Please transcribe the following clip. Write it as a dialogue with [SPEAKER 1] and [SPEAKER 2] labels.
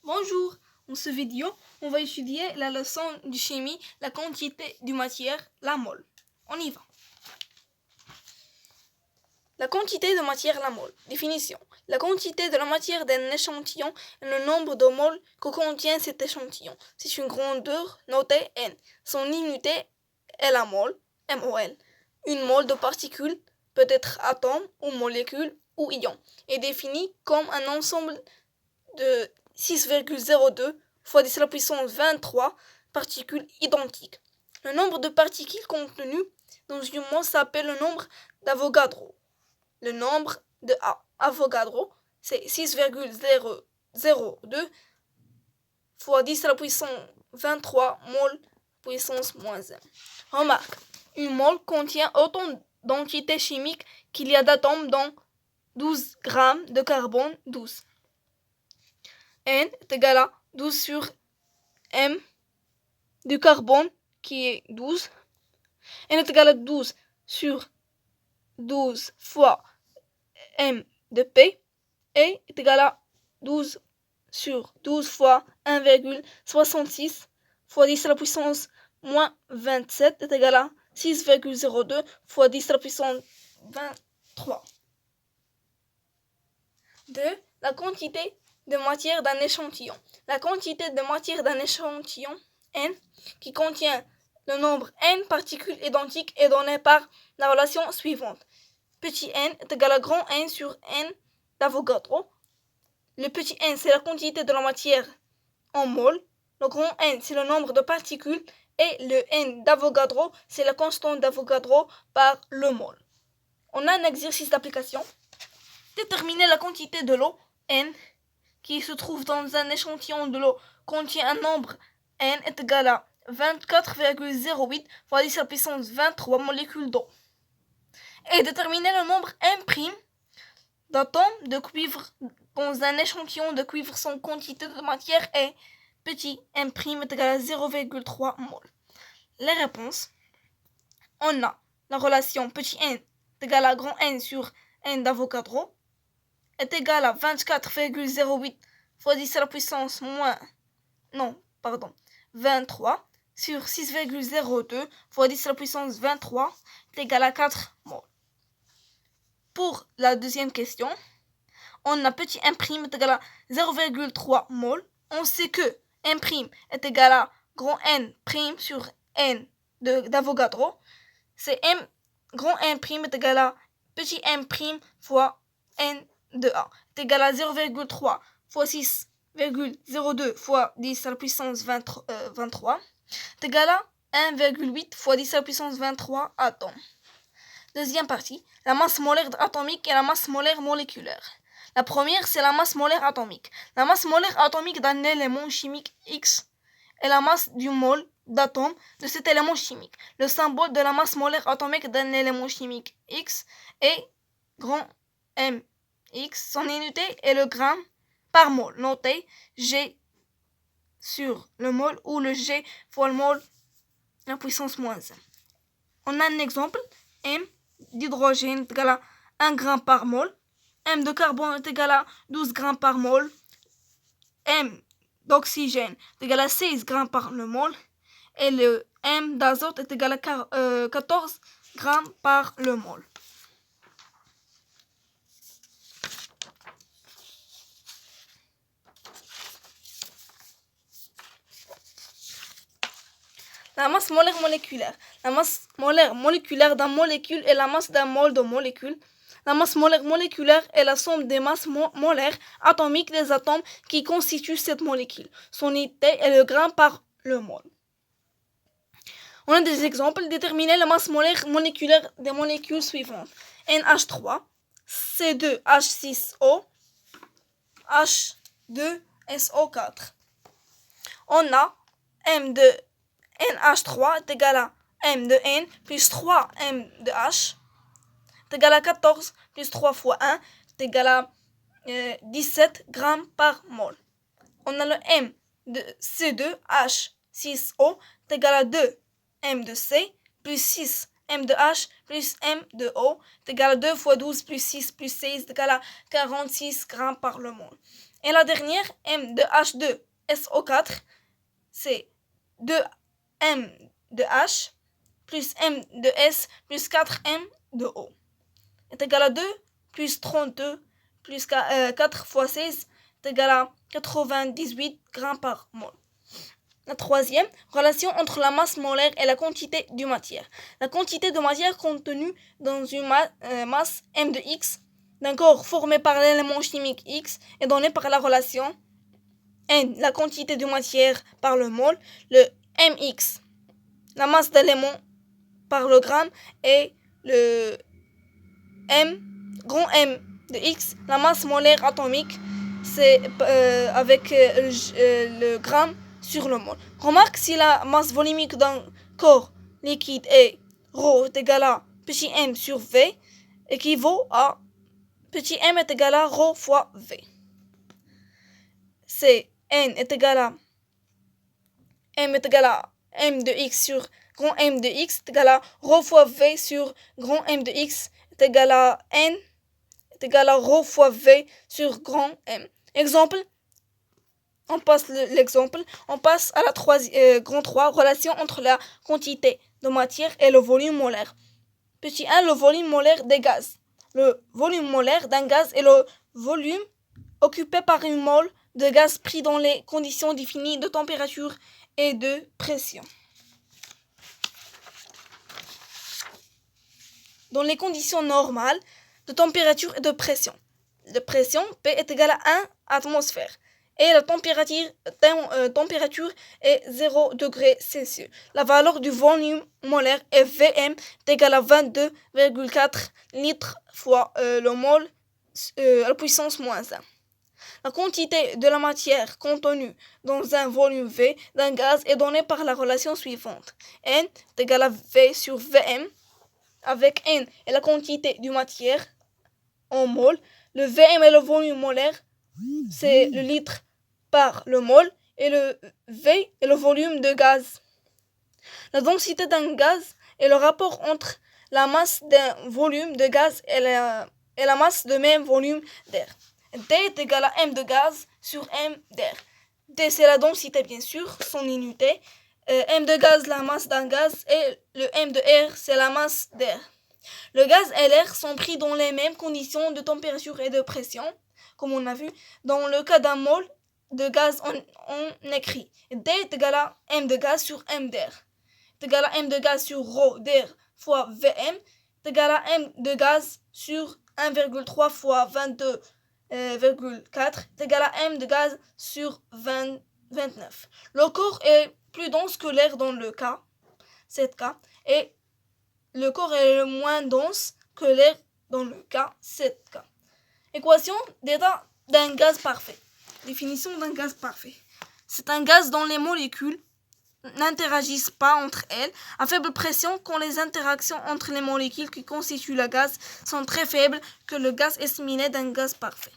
[SPEAKER 1] Bonjour, dans cette vidéo, on va étudier la leçon de chimie, la quantité de matière, la mole. On y va. La quantité de matière, la mole. Définition. La quantité de la matière d'un échantillon est le nombre de moles que contient cet échantillon. C'est une grandeur notée N. Son unité est la mole, MOL. Une mole de particules peut être atome ou molécule ou ion, est définie comme un ensemble de 6,02 fois 10 à la puissance 23 particules identiques. Le nombre de particules contenues dans une mole s'appelle le nombre d'Avogadro. Le nombre de Avogadro, c'est 6,002 fois 10 à la puissance 23 mol puissance moins 1. Remarque, une mole contient autant d'entités chimiques qu'il y a d'atomes dans 12 grammes de carbone 12. N est égal à 12 sur M du carbone qui est 12. N est égal à 12 sur 12 fois M de P. Et est égal à 12 sur 12 fois 1,66 fois 10 à la puissance moins 27 est égal à 6,02 fois 10 à la puissance 23. 2. La quantité de matière d'un échantillon. La quantité de matière d'un échantillon N qui contient le nombre N particules identiques est donnée par la relation suivante. Petit n est égal à grand N sur N d'Avogadro. Le petit n, c'est la quantité de la matière en mol. Le grand N, c'est le nombre de particules. Et le N d'Avogadro, c'est la constante d'Avogadro par le mol. On a un exercice d'application. Déterminer la quantité de l'eau, N, qui se trouve dans un échantillon de l'eau contient un nombre N est égal à 24,08 fois 10 à la puissance 23 molécules d'eau. Et déterminer le nombre M' d'atomes de cuivre dans un échantillon de cuivre sans quantité de matière est petit M' est égal à 0,3 mol. Les réponses. On a la relation petit n est égal à grand N sur N d'Avogadro est égal à 24,08 fois 10 à la puissance 23 sur 6,02 fois 10 à la puissance 23 est égal à 4 mol. Pour la deuxième question, on a petit M' est égal à 0,3 mol. On sait que M' est égal à grand N' sur N d'Avogadro. C'est grand M' est égal à petit M' fois N de A est égal à 0,3 fois 6,02 fois 10 à la puissance 23 est égal à 1,8 fois 10 à la puissance 23 atomes. Deuxième partie, la masse molaire atomique et la masse molaire moléculaire. La première, c'est la masse molaire atomique. La masse molaire atomique d'un élément chimique X est la masse du mol d'atome de cet élément chimique. Le symbole de la masse molaire atomique d'un élément chimique X est grand M X. Son unité est le gramme par mol, noté G sur le mol ou le G fois le mol la puissance moins 1. On a un exemple, M d'hydrogène est égal à 1 gramme par mol, M de carbone est égal à 12 grammes par mol, M d'oxygène est égal à 16 grammes par le mol, et le M d'azote est égal à 14 grammes par le mol. La masse molaire moléculaire. La masse molaire moléculaire d'un molécule est la masse d'un mol de molécule. La masse molaire moléculaire est la somme des masses molaires atomiques des atomes qui constituent cette molécule. Son unité est le gramme par le mol. On a des exemples. Déterminer la masse molaire moléculaire des molécules suivantes. NH3, C2H6O, H2SO4. On a M de NH3 est égal à M de N plus 3 M de H est égal à 14 plus 3 fois 1 est égal à 17 grammes par mol. On a le M de C2H6O est égal à 2 M de C plus 6 M de H plus M de O est égal à 2 fois 12 plus 6 plus 16 est égal à 46 grammes par le mol. Et la dernière, M de H2SO4, c'est 2M de H plus M de S plus 4M de O est égal à 2 plus 32 plus 4 fois 16 est égal à 98 grammes par mol. La troisième, relation entre la masse molaire et la quantité de matière. La quantité de matière contenue dans une masse M de X d'un corps formé par l'élément chimique X est donnée par la relation N, la quantité de matière par le mol, le mx, la masse d'élément par le gramme, et le grand M de X, la masse molaire atomique, c'est avec le gramme sur le mol. Remarque, si la masse volumique d'un corps liquide est ρ est égal à petit m sur V, équivaut à petit m est égal à ρ fois V. C'est n est égal à m de x sur grand M de x est égal à ρ fois V sur grand M de x est égal à n est égal à ρ fois V sur grand M. Exemple, on passe à la grand 3, relation entre la quantité de matière et le volume molaire. Petit 1, le volume molaire des gaz. Le volume molaire d'un gaz est le volume occupé par une mole de gaz pris dans les conditions définies de température et de pression. Dans les conditions normales de température et de pression, la pression P est égale à 1 atmosphère et la température est 0 degré Celsius. La valeur du volume molaire est Vm est égale à 22,4 litres fois le mol à la puissance moins 1. La quantité de la matière contenue dans un volume V d'un gaz est donnée par la relation suivante. N est égal à V sur Vm, avec N est la quantité de matière en mol. Le Vm est le volume molaire, c'est le litre par le mol, et le V est le volume de gaz. La densité d'un gaz est le rapport entre la masse d'un volume de gaz et la masse de même volume d'air. D est égal à M de gaz sur M d'air. D, c'est la densité, bien sûr, son unité. M de gaz, la masse d'un gaz, et le M de air, c'est la masse d'air. Le gaz et l'air sont pris dans les mêmes conditions de température et de pression, comme on a vu. Dans le cas d'un mol de gaz, on écrit D est égal à M de gaz sur M d'air. Est égal à M de gaz sur ρ d'air fois Vm. Est égal à M de gaz sur 1,3 fois 22,4 est égal à M de gaz sur 29. Le corps est plus dense que l'air dans le cas 7K et le corps est le moins dense que l'air dans le cas 7K. Équation d'état d'un gaz parfait. Définition d'un gaz parfait. C'est un gaz dont les molécules n'interagissent pas entre elles à faible pression quand les interactions entre les molécules qui constituent le gaz sont très faibles, que le gaz est similaire d'un gaz parfait.